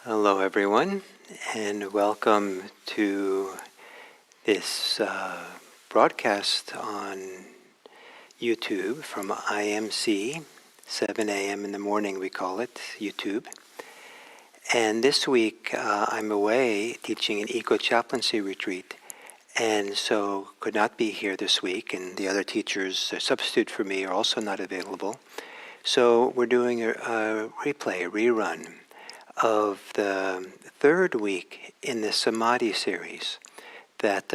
Hello everyone, and welcome to this broadcast on YouTube from IMC, 7 a.m. in the morning we call it, YouTube. And this week I'm away teaching an eco-chaplaincy retreat, and so could not be here this week, and the other teachers, a substitute for me, are also not available. So we're doing a rerun of the third week in the Samadhi series that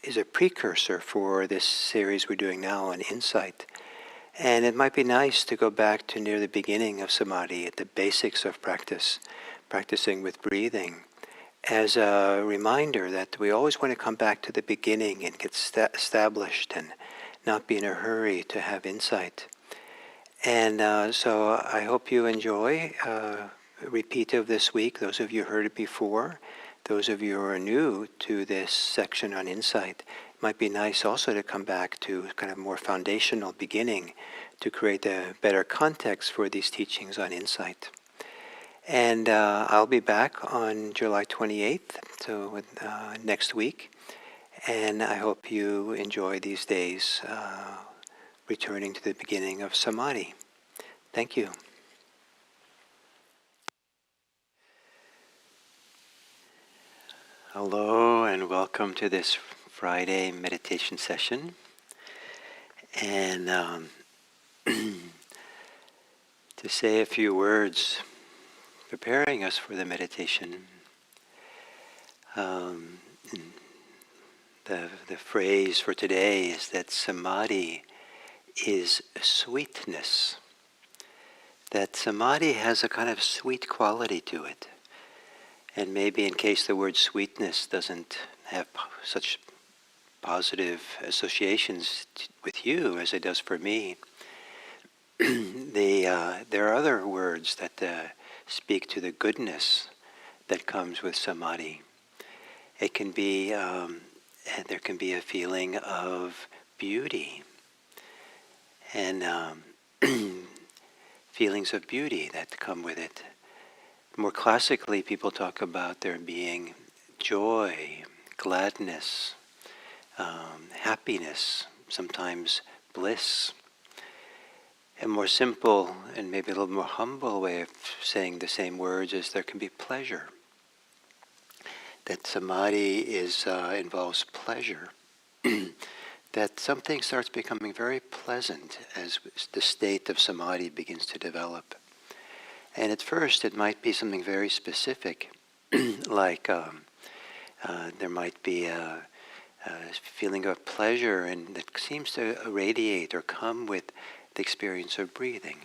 is a precursor for this series we're doing now on insight. And it might be nice to go back to near the beginning of Samadhi, at the basics of practicing with breathing, as a reminder that we always want to come back to the beginning and get established and not be in a hurry to have insight. And so I hope you enjoy repeat of this week, those of you who heard it before. Those of you who are new to this section on insight, it might be nice also to come back to kind of more foundational beginning to create a better context for these teachings on insight. And I'll be back on July 28th, so next week, and I hope you enjoy these days returning to the beginning of Samadhi. Thank you. Hello and welcome to this Friday meditation session. And to say a few words preparing us for the meditation, the phrase for today is that Samadhi is sweetness. That Samadhi has a kind of sweet quality to it. And maybe in case the word sweetness doesn't have such positive associations with you as it does for me, there are other words that speak to the goodness that comes with Samadhi. It can be, there can be a feeling of beauty and feelings of beauty that come with it. More classically, people talk about there being joy, gladness, happiness, sometimes bliss. A more simple and maybe a little more humble way of saying the same words is there can be pleasure. That Samadhi involves pleasure. That something starts becoming very pleasant as the state of Samadhi begins to develop. And at first, it might be something very specific, like there might be a feeling of pleasure and that seems to radiate or come with the experience of breathing.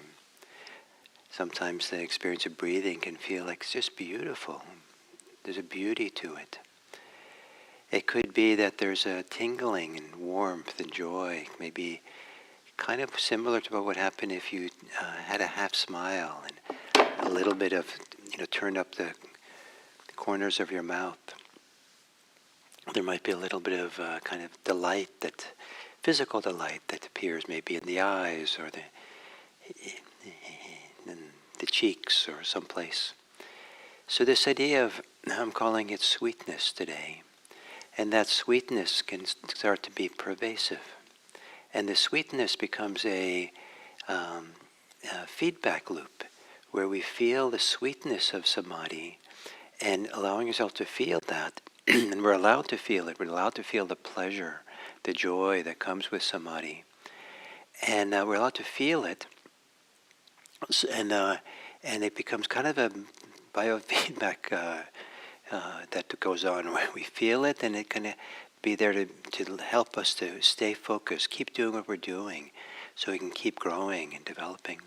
Sometimes the experience of breathing can feel like it's just beautiful. There's a beauty to it. It could be that there's a tingling and warmth and joy, maybe kind of similar to what would happen if you had a half smile and a little bit of, turn up the corners of your mouth. There might be a little bit of kind of delight, physical delight that appears maybe in the eyes or in the cheeks or someplace. So this idea of, I'm calling it sweetness today, and that sweetness can start to be pervasive. And the sweetness becomes a feedback loop, where we feel the sweetness of Samadhi and allowing yourself to feel that, and we're allowed to feel it, we're allowed to feel the pleasure, the joy that comes with Samadhi. And we're allowed to feel it, and it becomes kind of a biofeedback that goes on, where we feel it and it can be there to help us to stay focused, keep doing what we're doing, so we can keep growing and developing.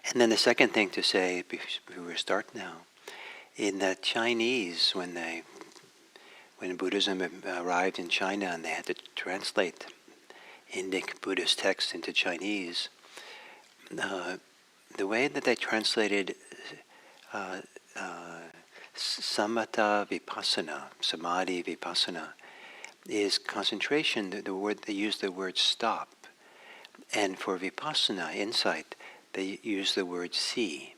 And then the second thing to say before we start now, in the Chinese, when Buddhism arrived in China and they had to translate Indic Buddhist texts into Chinese, the way that they translated samatha vipassana, samadhi vipassana, is concentration. The word they use the word stop, And for vipassana, insight, they use the word see.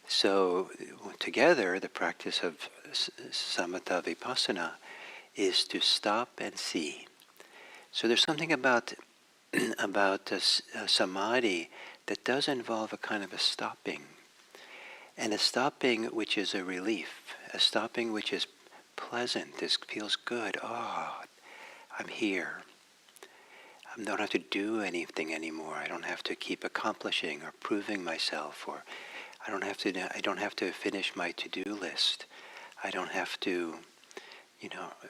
So together, the practice of samatha vipassana is to stop and see. So there's something about samadhi that does involve a kind of a stopping. And a stopping which is a relief, a stopping which is pleasant, this feels good. Oh, I'm here. I don't have to do anything anymore. I don't have to keep accomplishing or proving myself, or I don't have to finish my to-do list. I don't have to,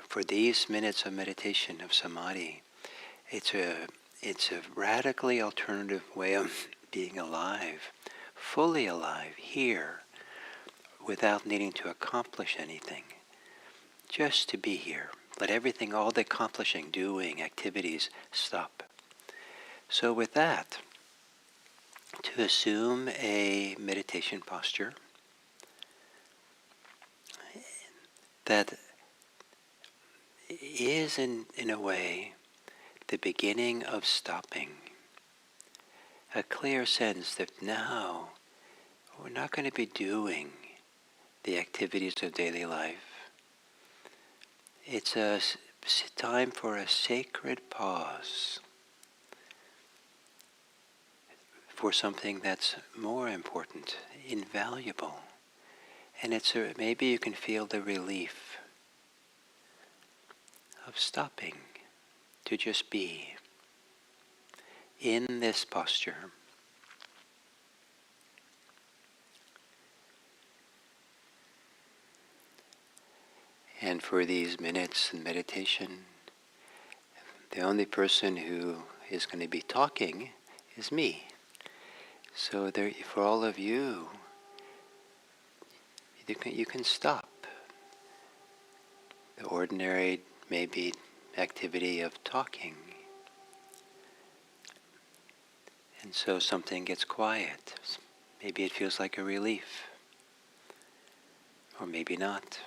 for these minutes of meditation of samadhi, it's a radically alternative way of being alive, fully alive, here, without needing to accomplish anything. Just to be here. Let everything, all the accomplishing, doing, activities, stop. So with that, to assume a meditation posture that is in a way the beginning of stopping. A clear sense that now we're not going to be doing the activities of daily life. It's a time for a sacred pause for something that's more important, invaluable. And maybe you can feel the relief of stopping to just be in this posture. And for these minutes in meditation, the only person who is going to be talking is me. So there, for all of you, you can stop the ordinary, maybe, activity of talking. And so something gets quiet. Maybe it feels like a relief. Or maybe not.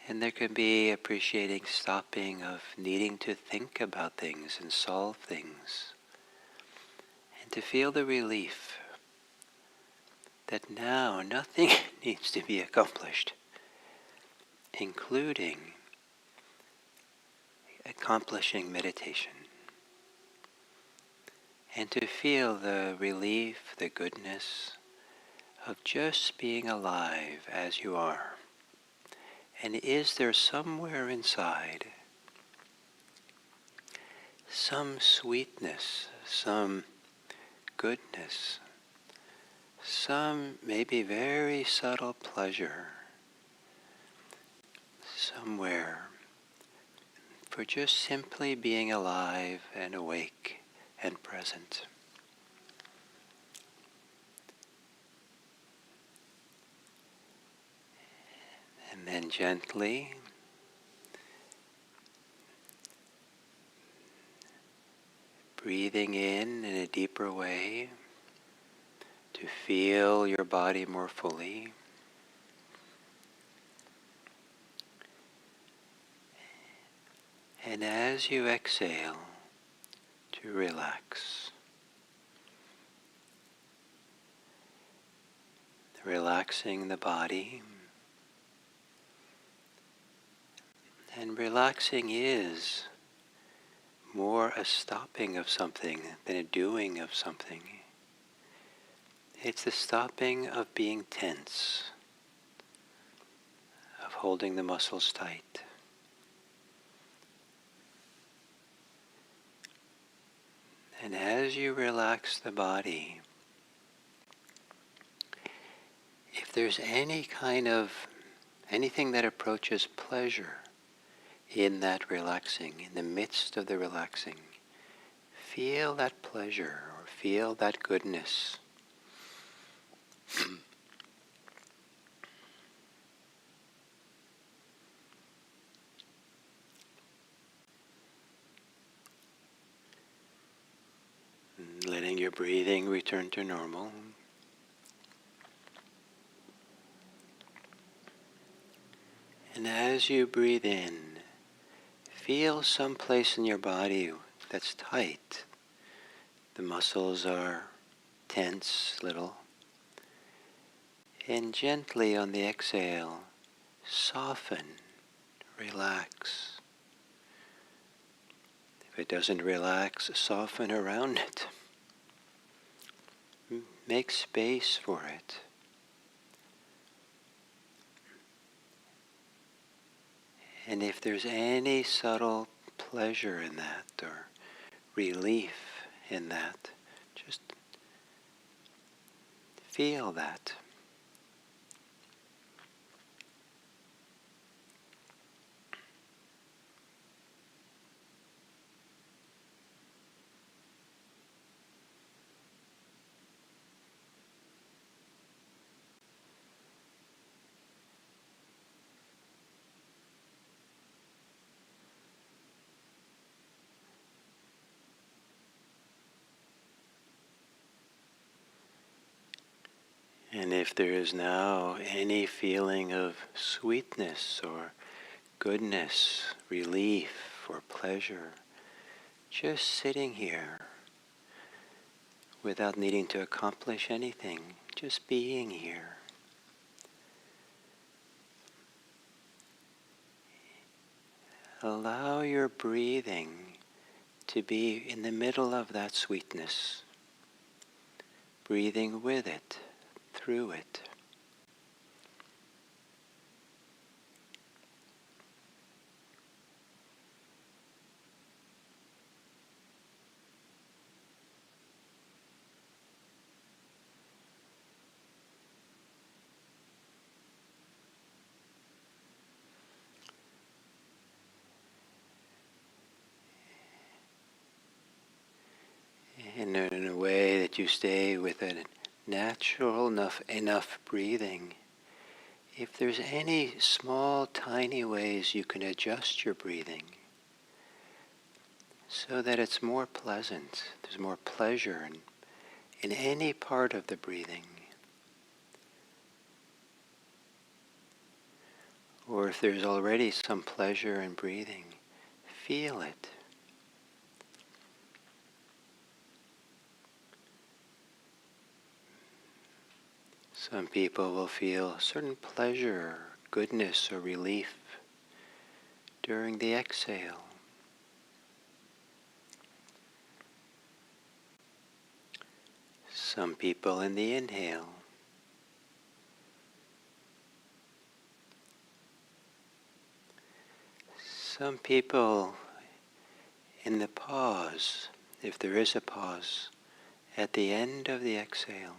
And there can be appreciating stopping of needing to think about things and solve things. And to feel the relief that now nothing needs to be accomplished, including accomplishing meditation. And to feel the relief, the goodness of just being alive as you are. And is there somewhere inside some sweetness, some goodness, some maybe very subtle pleasure somewhere for just simply being alive and awake and present? And then gently breathing in a deeper way to feel your body more fully. And as you exhale, to relax. Relaxing the body. And relaxing is more a stopping of something than a doing of something. It's the stopping of being tense, of holding the muscles tight. And as you relax the body, if there's anything that approaches pleasure in that relaxing, in the midst of the relaxing, feel that pleasure or feel that goodness. Letting your breathing return to normal. And as you breathe in, feel some place in your body that's tight. The muscles are tense, little. And gently on the exhale, soften, relax. If it doesn't relax, soften around it. Make space for it. And if there's any subtle pleasure in that or relief in that, just feel that. And if there is now any feeling of sweetness or goodness, relief or pleasure, just sitting here without needing to accomplish anything, just being here. Allow your breathing to be in the middle of that sweetness, breathing with it, through it. And in a way that you stay with a natural enough breathing. If there's any small, tiny ways you can adjust your breathing so that it's more pleasant, there's more pleasure in any part of the breathing. Or if there's already some pleasure in breathing, feel it. Some people will feel certain pleasure, goodness, or relief during the exhale. Some people in the inhale. Some people in the pause, if there is a pause, at the end of the exhale.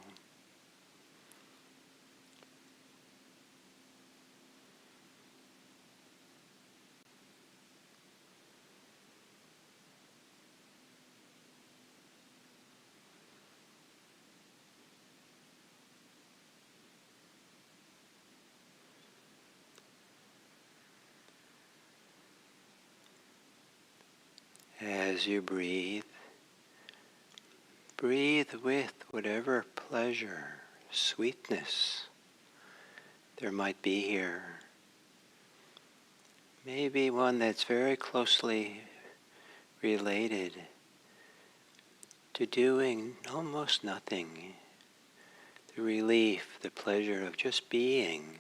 As you breathe, breathe with whatever pleasure, sweetness there might be here. Maybe one that's very closely related to doing almost nothing. The relief, the pleasure of just being.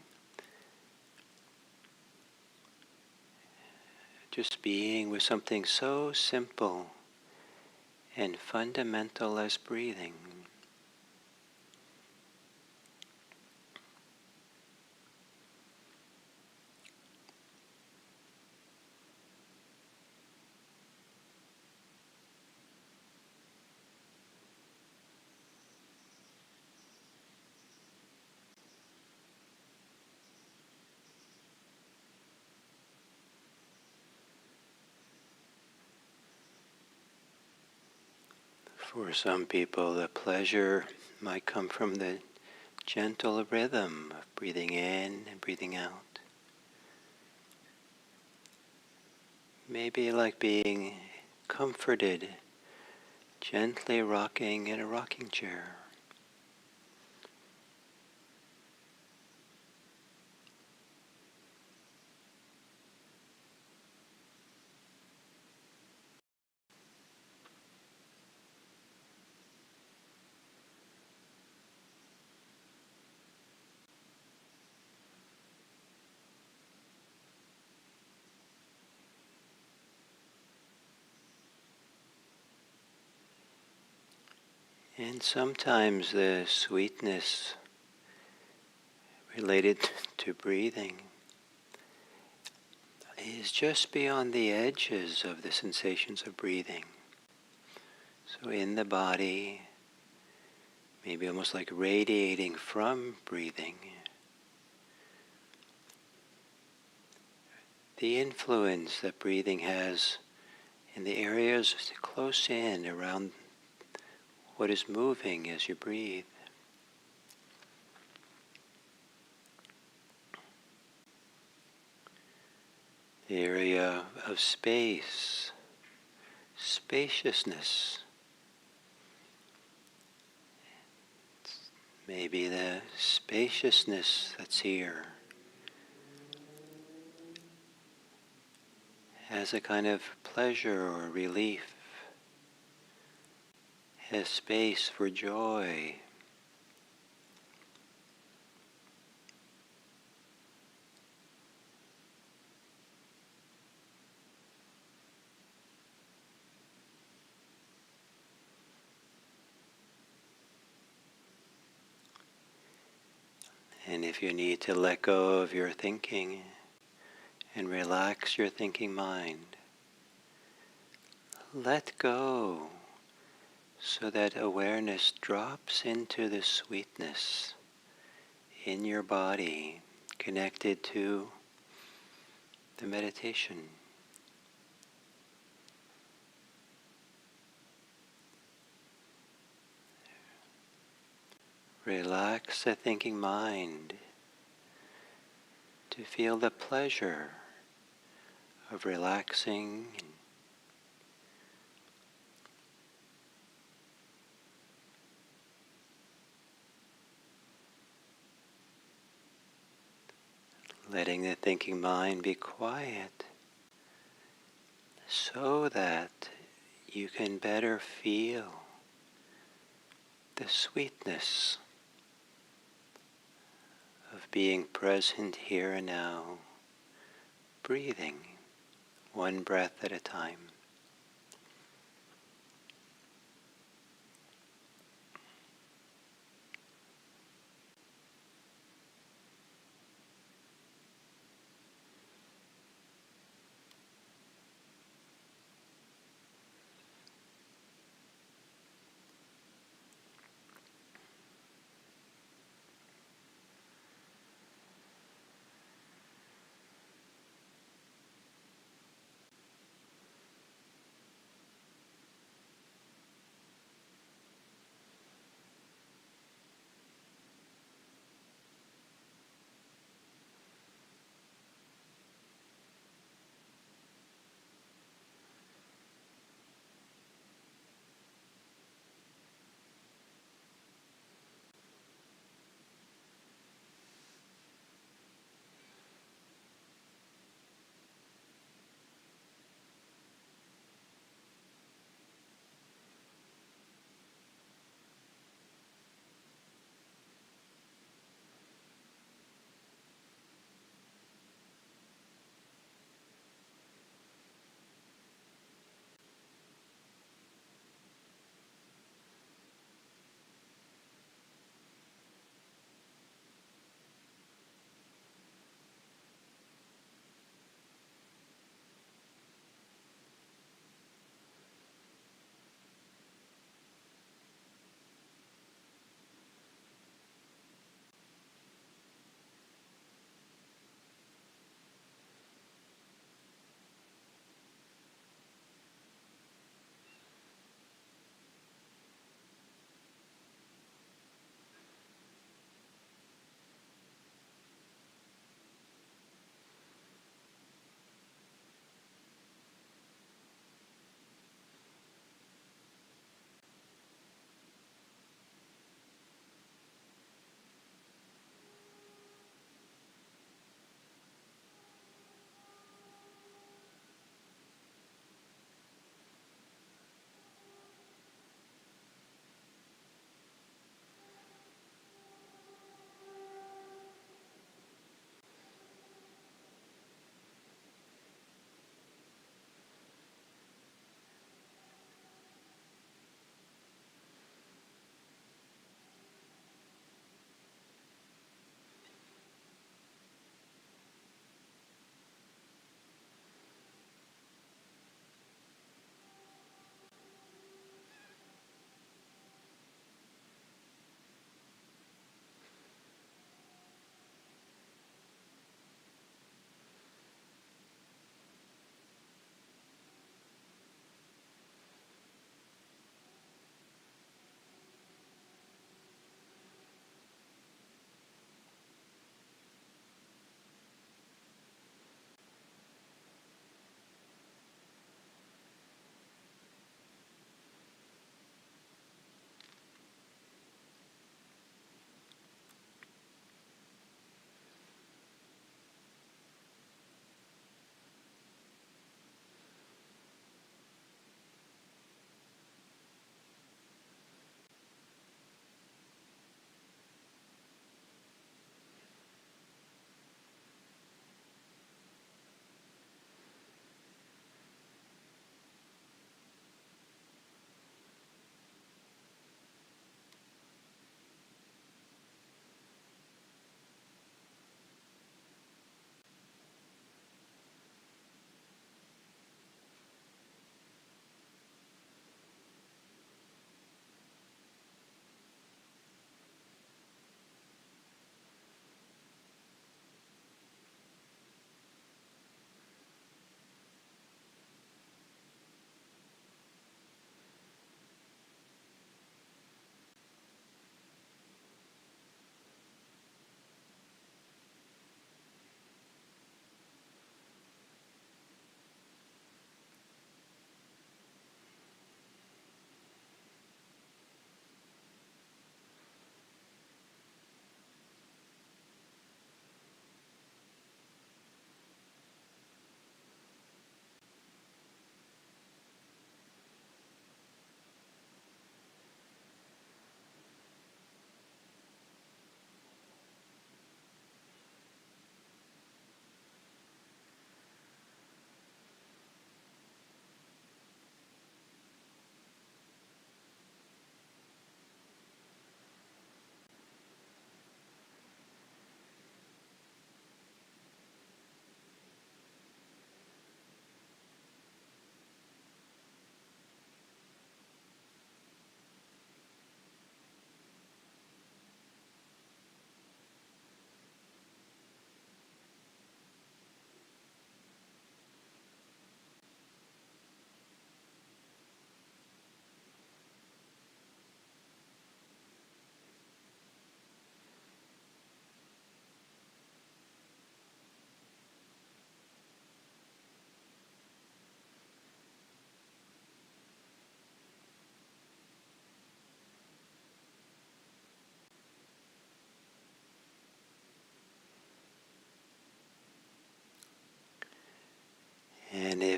Just being with something so simple and fundamental as breathing. For some people, the pleasure might come from the gentle rhythm of breathing in and breathing out. Maybe like being comforted, gently rocking in a rocking chair. And sometimes the sweetness related to breathing is just beyond the edges of the sensations of breathing. So in the body, maybe almost like radiating from breathing, the influence that breathing has in the areas close in around what is moving as you breathe. The area of space, spaciousness, maybe the spaciousness that's here has a kind of pleasure or relief, has space for joy. And if you need to let go of your thinking and relax your thinking mind, let go so that awareness drops into the sweetness in your body connected to the meditation. Relax the thinking mind to feel the pleasure of relaxing and letting the thinking mind be quiet so that you can better feel the sweetness of being present here and now, breathing one breath at a time.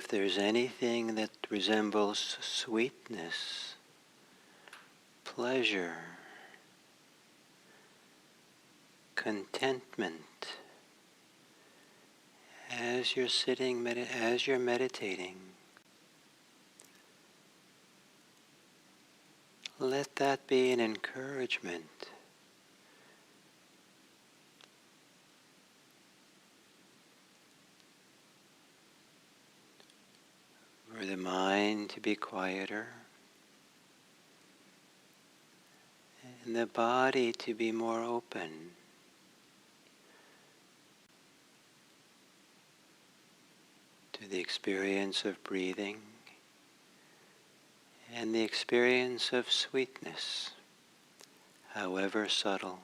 there's anything that resembles sweetness, pleasure, contentment, as you're sitting, as you're meditating, let that be an encouragement for the mind to be quieter and the body to be more open to the experience of breathing and the experience of sweetness, however subtle.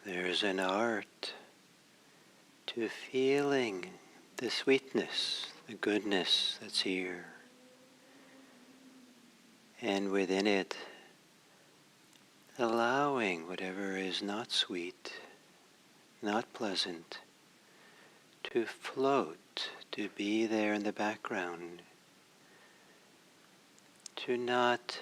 There's an art to feeling the sweetness, the goodness that's here, and within it, allowing whatever is not sweet, not pleasant, to float, to be there in the background, to not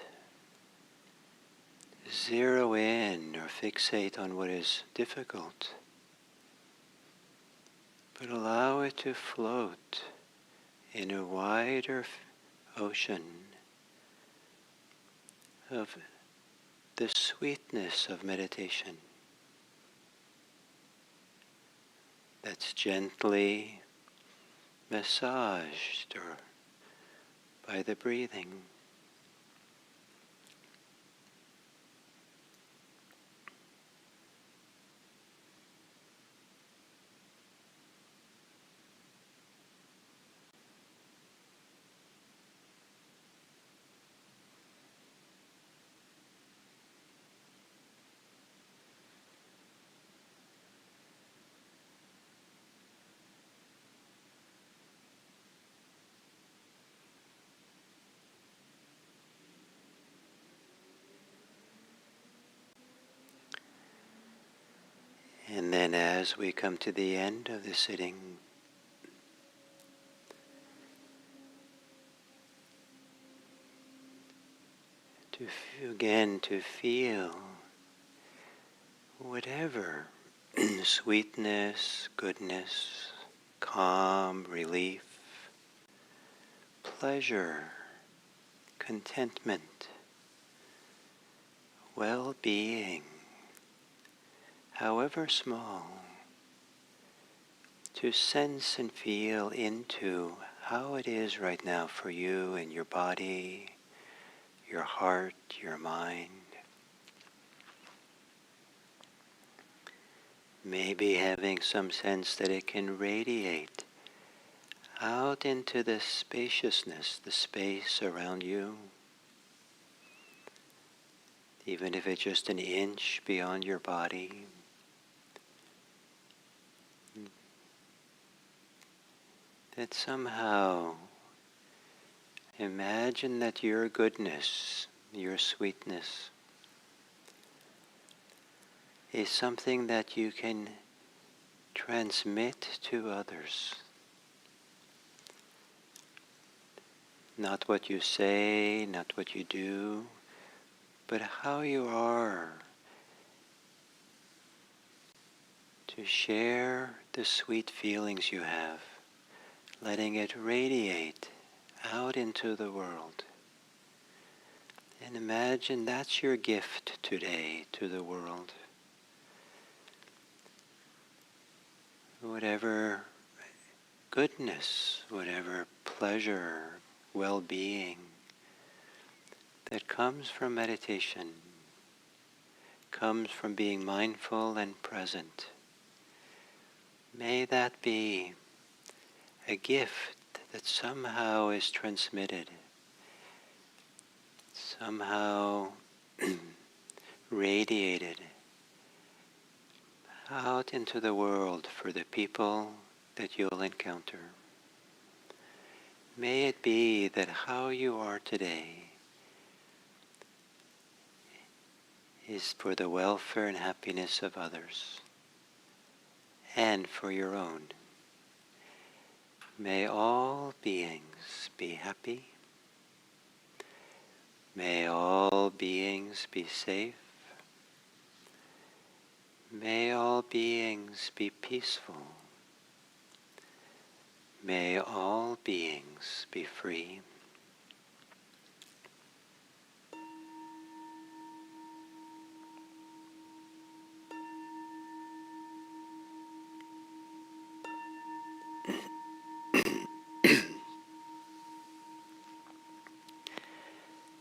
zero in or fixate on what is difficult, but allow it to float in a wider ocean of the sweetness of meditation that's gently massaged or by the breathing. And then as we come to the end of the sitting, to feel whatever sweetness, goodness, calm, relief, pleasure, contentment, well-being, however small, to sense and feel into how it is right now for you in your body, your heart, your mind. Maybe having some sense that it can radiate out into the spaciousness, the space around you. Even if it's just an inch beyond your body. That somehow imagine that your goodness, your sweetness, is something that you can transmit to others. Not what you say, not what you do, but how you are. To share the sweet feelings you have, letting it radiate out into the world. And imagine that's your gift today to the world. Whatever goodness, whatever pleasure, well-being that comes from meditation, comes from being mindful and present. May that be a gift that somehow is transmitted, somehow radiated out into the world for the people that you'll encounter. May it be that how you are today is for the welfare and happiness of others and for your own. May all beings be happy. May all beings be safe. May all beings be peaceful. May all beings be free.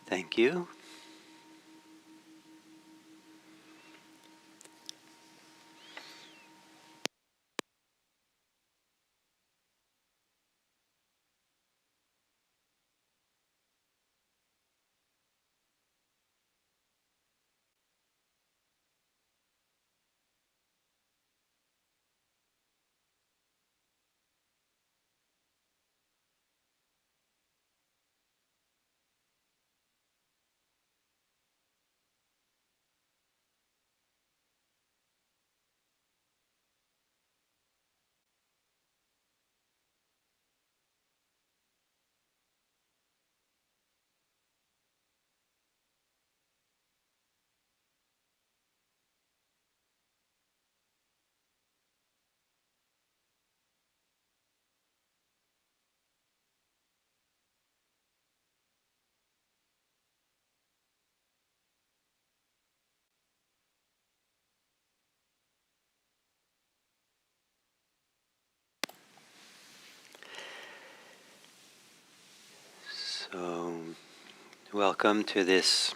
Thank you. So, welcome to this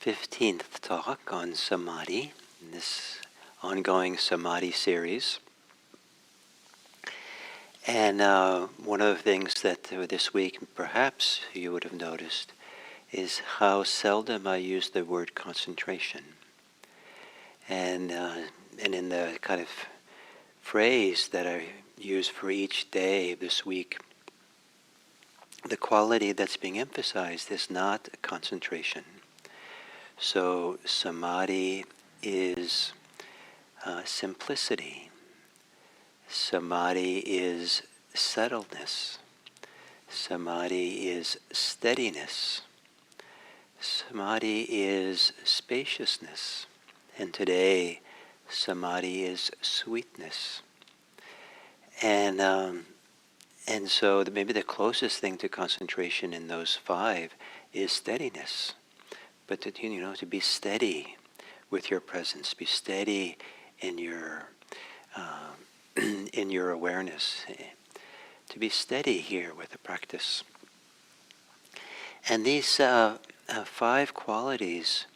15th talk on Samadhi, in this ongoing Samadhi series. And one of the things that this week perhaps you would have noticed is how seldom I use the word concentration. And in the kind of phrase that I use for each day this week, the quality that's being emphasized is not concentration. So Samadhi is simplicity. Samadhi is settledness. Samadhi is steadiness. Samadhi is spaciousness, and today Samadhi is sweetness. And so maybe the closest thing to concentration in those five is steadiness. But to be steady with your presence, be steady in your in your awareness, to be steady here with the practice. And these five qualities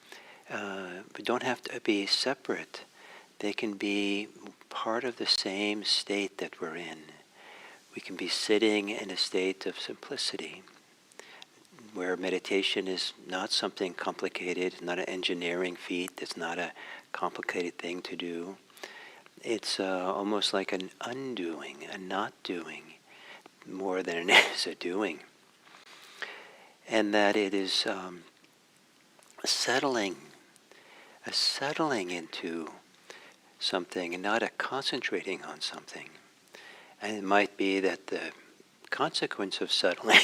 don't have to be separate. They can be part of the same state that we're in. We can be sitting in a state of simplicity, where meditation is not something complicated, not an engineering feat, it's not a complicated thing to do. It's almost like an undoing, a not doing, more than it is a doing. And that it is a settling into something and not a concentrating on something. And it might be that the consequence of settling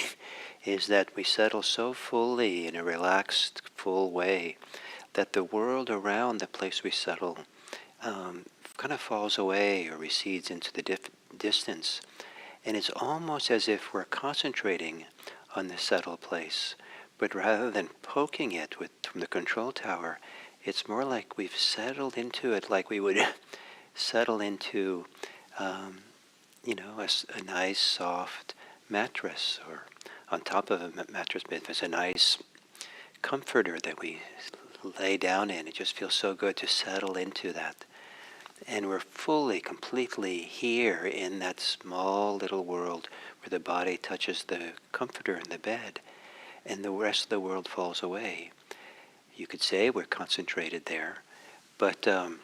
is that we settle so fully in a relaxed, full way that the world around the place we settle kind of falls away or recedes into the distance. And it's almost as if we're concentrating on the settled place. But rather than poking it from the control tower, it's more like we've settled into it like we would settle into a nice soft mattress, or on top of a mattress, but if it's a nice comforter that we lay down in, it just feels so good to settle into that. And we're fully, completely here in that small little world where the body touches the comforter in the bed and the rest of the world falls away. You could say we're concentrated there, but to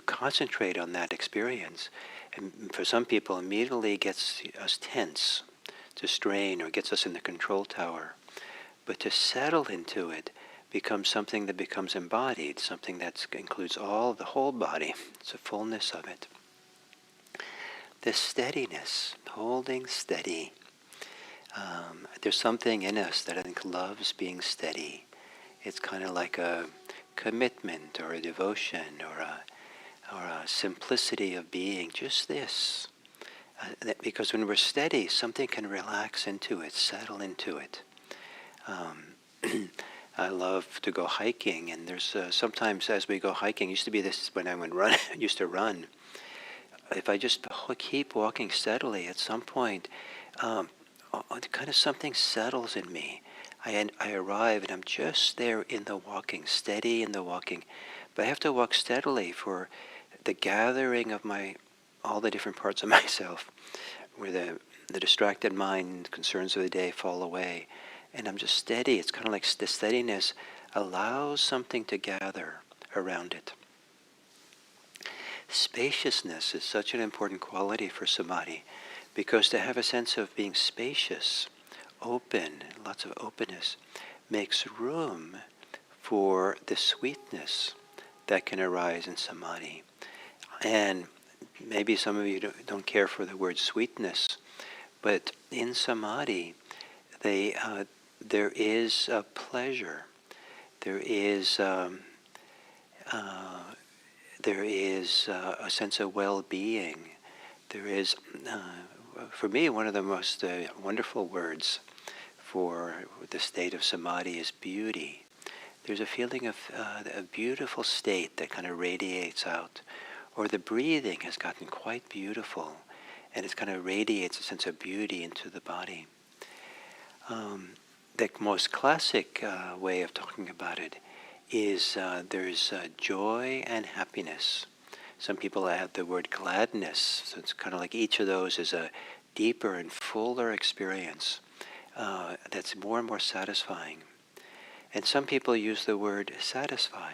concentrate on that experience, and for some people immediately gets us tense, to strain, or gets us in the control tower. But to settle into it becomes something that becomes embodied, something that includes the whole body. It's a fullness of it. This steadiness, holding steady. There's something in us that I think loves being steady. It's kind of like a commitment or a devotion or a simplicity of being, just this. Because when we're steady, something can relax into it, settle into it. I love to go hiking, and there's sometimes as we go hiking, used to be this when I would run, used to run. If I just keep walking steadily, at some point, kind of something settles in me. I arrive and I'm just there in the walking, steady in the walking. But I have to walk steadily for the gathering of all the different parts of myself, where the distracted mind, concerns of the day fall away. And I'm just steady. It's kind of like the steadiness allows something to gather around it. Spaciousness is such an important quality for samadhi, because to have a sense of being spacious, open, lots of openness, makes room for the sweetness that can arise in samadhi. And maybe some of you don't care for the word sweetness, but in samadhi, there is a pleasure. There is a sense of well-being. There is, for me, one of the most wonderful words for the state of samadhi is beauty. There's a feeling of a beautiful state that kind of radiates out. Or the breathing has gotten quite beautiful, and it kind of radiates a sense of beauty into the body. The most classic way of talking about it is there's joy and happiness. Some people add the word gladness, so it's kind of like each of those is a deeper and fuller experience that's more and more satisfying. And some people use the word satisfy.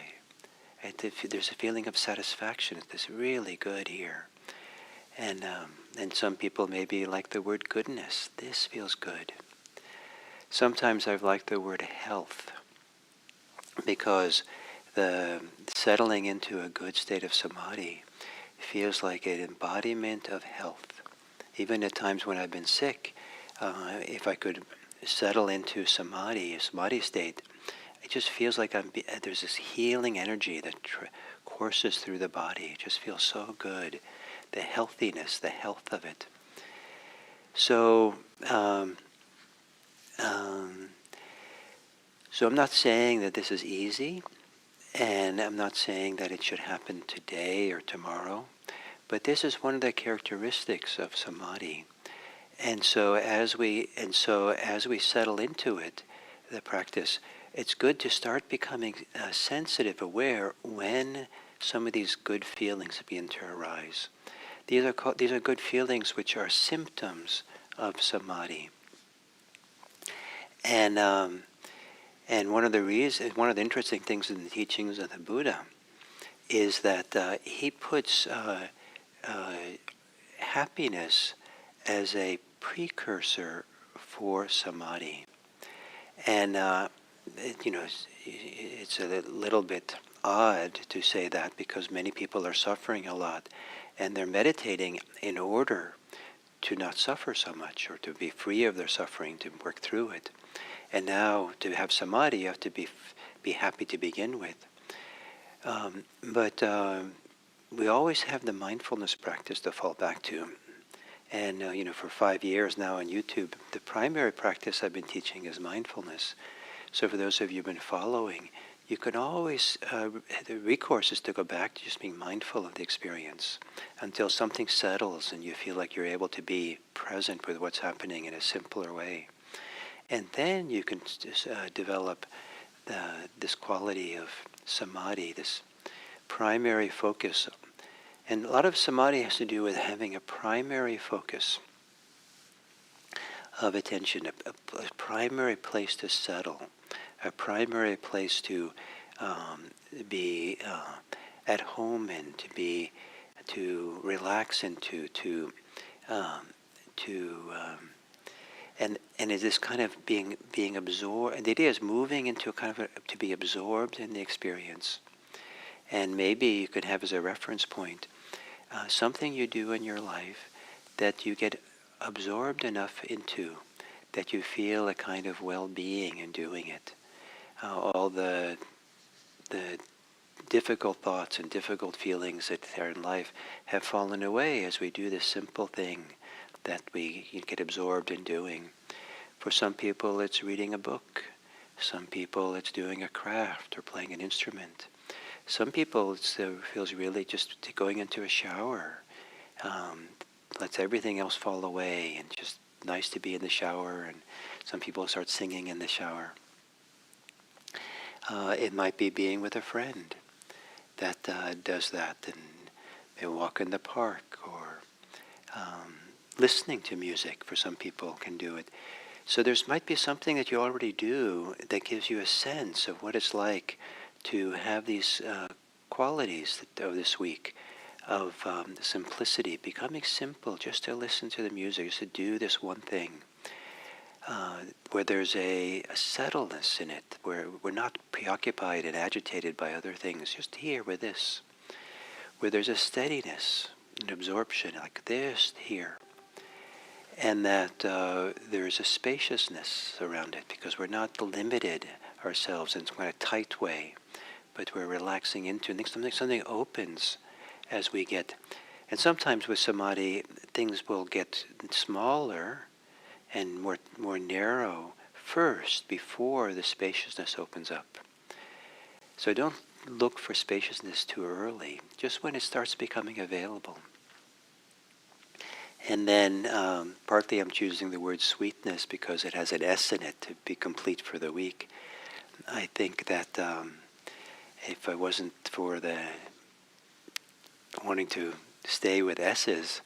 There's a feeling of satisfaction. It's really good here. And some people maybe like the word goodness. This feels good. Sometimes I've liked the word health, because the settling into a good state of samadhi feels like an embodiment of health. Even at times when I've been sick, if I could settle into samadhi, a samadhi state, it just feels like there's this healing energy that courses through the body. It just feels so good. The healthiness, the health of it. So, so I'm not saying that this is easy, and I'm not saying that it should happen today or tomorrow, but this is one of the characteristics of samadhi. And so as we settle into it, the practice, it's good to start becoming sensitive, aware when some of these good feelings begin to arise. These are good feelings which are symptoms of samadhi. And one of the interesting things in the teachings of the Buddha is that he puts happiness as a precursor for samadhi. And it's a little bit odd to say that because many people are suffering a lot, and they're meditating in order to not suffer so much, or to be free of their suffering, to work through it. And now to have samadhi, you have to be happy to begin with. But we always have the mindfulness practice to fall back to. And for 5 years now on YouTube, the primary practice I've been teaching is mindfulness. So for those of you who've been following, you can always, the recourse is to go back to just being mindful of the experience until something settles and you feel like you're able to be present with what's happening in a simpler way. And then you can develop this quality of samadhi, this primary focus. And a lot of samadhi has to do with having a primary focus of attention, a primary place to settle, a primary place to be at home in, to relax into, and is this kind of being absorbed. And the idea is moving into a kind of to be absorbed in the experience. And maybe you could have as a reference point something you do in your life that you get absorbed enough into that you feel a kind of well-being in doing it. All the difficult thoughts and difficult feelings that are in life have fallen away as we do this simple thing that we get absorbed in doing. For some people it's reading a book. Some people it's doing a craft or playing an instrument. Some people it feels really just going into a shower. Lets everything else fall away and just nice to be in the shower. And some people start singing in the shower. It might be being with a friend that does that, and they walk in the park, or listening to music for some people can do it. So there might be something that you already do that gives you a sense of what it's like to have these qualities of this week of simplicity, becoming simple, just to listen to the music, just to do this one thing, where there's a settledness in it, where we're not preoccupied and agitated by other things, just here with this, where there's a steadiness, an absorption like this here, and that there's a spaciousness around it, because we're not limited ourselves in some kind of tight way, but we're relaxing into it. Something opens as we get. And sometimes with samadhi, things will get smaller and more narrow first before the spaciousness opens up. So don't look for spaciousness too early, just when it starts becoming available. And then partly I'm choosing the word sweetness because it has an S in it to be complete for the week. I think that if I wasn't for the wanting to stay with S's,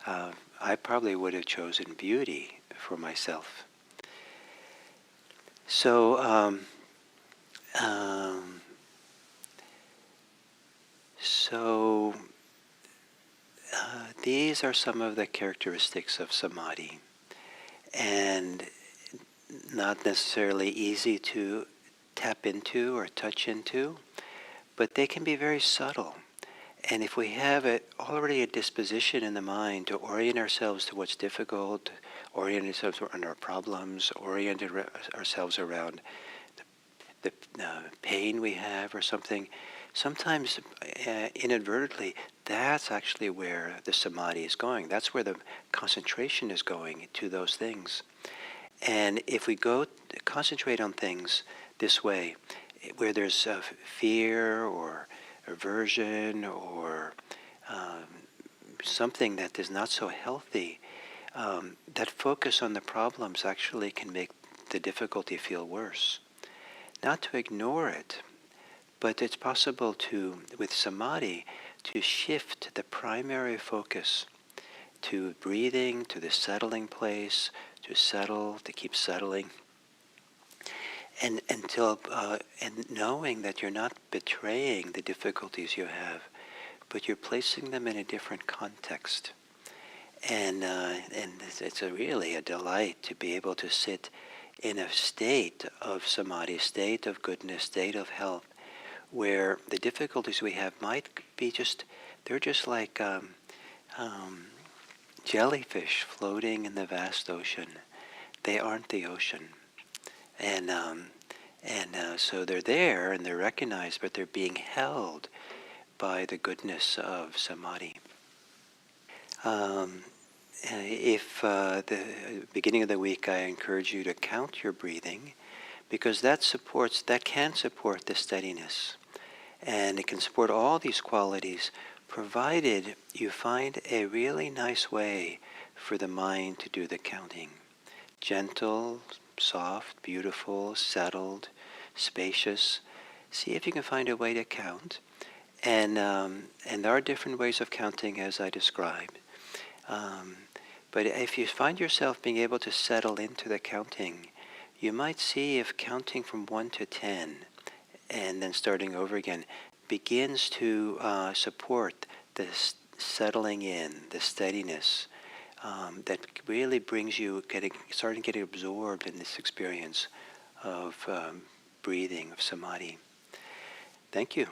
I probably would have chosen beauty for myself. So, these are some of the characteristics of samadhi, and not necessarily easy to tap into or touch into, but they can be very subtle. And if we have already a disposition in the mind to orient ourselves to what's difficult orient ourselves around our problems, ourselves around the pain we have or something, sometimes inadvertently, that's actually where the samadhi is going. That's where the concentration is going, to those things. And if we go concentrate on things this way, where there's fear or aversion or something that is not so healthy, that focus on the problems actually can make the difficulty feel worse. Not to ignore it, but it's possible to, with samadhi, to shift the primary focus to breathing, to the settling place, to settle, to keep settling, and knowing that you're not betraying the difficulties you have, but you're placing them in a different context. And it's really a delight to be able to sit in a state of samadhi, state of goodness, state of health, where the difficulties we have might be they're just like jellyfish floating in the vast ocean. They aren't the ocean. And so they're there and they're recognized, but they're being held by the goodness of samadhi. If the beginning of the week, I encourage you to count your breathing, because that can support the steadiness, and it can support all these qualities, provided you find a really nice way for the mind to do the counting. Gentle, soft, beautiful, settled, spacious. See if you can find a way to count, and there are different ways of counting, as I described. But if you find yourself being able to settle into the counting, you might see if counting from 1 to 10 and then starting over again begins to support the settling in, the steadiness that really brings you starting getting absorbed in this experience of breathing, of samadhi. Thank you.